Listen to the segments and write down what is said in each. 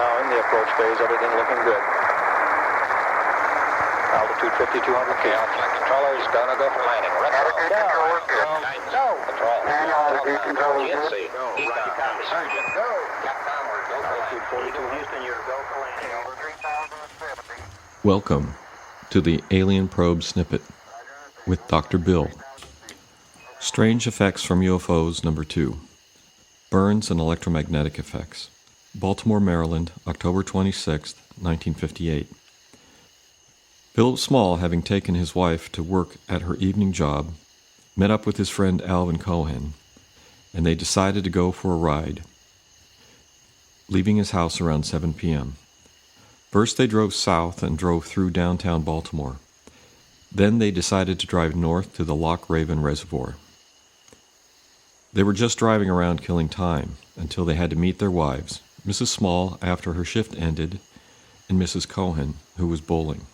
now in the approach phase, everything looking good. Altitude 5,200 feet. Flight controllers gonna go for landing. Altitude control is good. Go. Control. And altitude control is good. GNC. Ecom. Sergeant. Go. Capcom, we're go for landing. Altitude 42 Houston, you're go for landing. Over 3,070. Welcome to the Alien Probe Snippet with Dr. Bill. Strange Effects from UFOs Number 2. Burns and Electromagnetic Effects. Baltimore, Maryland, October 26, 1958. Philip Small, having taken his wife to work at her evening job, met up with his friend Alvin Cohen, and they decided to go for a ride, leaving his house around 7 p.m. First they drove south and drove through downtown Baltimore. Then they decided to drive north to the Loch Raven Reservoir. They were just driving around killing time until they had to meet their wives, Mrs. Small after her shift ended, and Mrs. Cohen, who was bowling.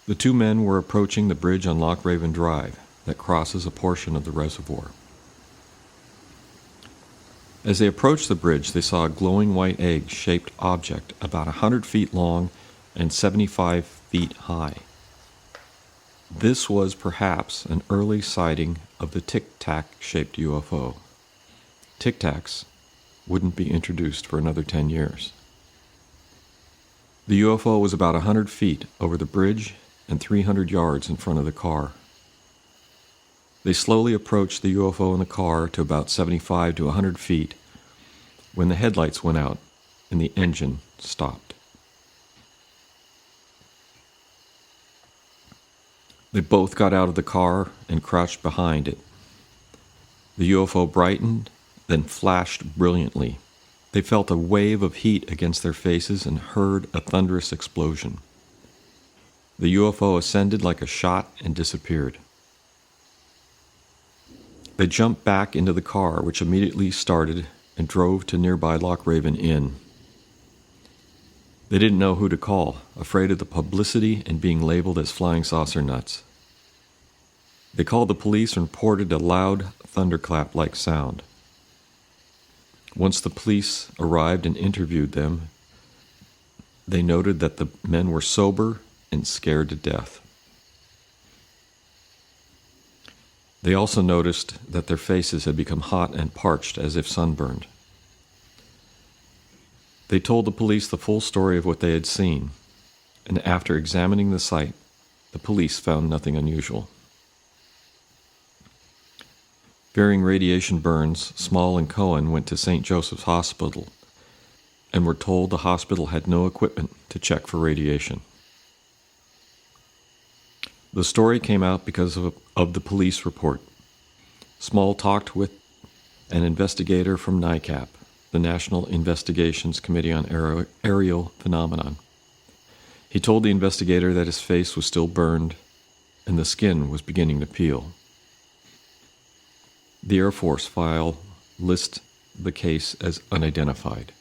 The two men were approaching the bridge on Loch Raven Drive that crosses a portion of the reservoir. As they approached the bridge, they saw a glowing white egg-shaped object about 100 feet long and 75 feet high. This was perhaps an early sighting of the tic-tac-shaped UFO. Tic-tacs wouldn't be introduced for another 10 years. The UFO was about 100 feet over the bridge and 300 yards in front of the car. They slowly approached the UFO in the car to about 75 to 100 feet when the headlights went out and the engine stopped. They both got out of the car and crouched behind it. The UFO brightened, then flashed brilliantly. They felt a wave of heat against their faces and heard a thunderous explosion. The UFO ascended like a shot and disappeared. They jumped back into the car, which immediately started and drove to nearby Loch Raven Inn. They didn't know who to call, afraid of the publicity and being labeled as flying saucer nuts. They called the police and reported a loud thunderclap-like sound. Once the police arrived and interviewed them, they noted that the men were sober and scared to death. They also noticed that their faces had become hot and parched as if sunburned. They told the police the full story of what they had seen, and after examining the site, the police found nothing unusual. Fearing radiation burns, Small and Cohen went to St. Joseph's Hospital and were told the hospital had no equipment to check for radiation. The story came out because of the police report. Small talked with an investigator from NICAP, the National Investigations Committee on Aerial Phenomenon. He told the investigator that his face was still burned and the skin was beginning to peel. The Air Force file lists the case as unidentified.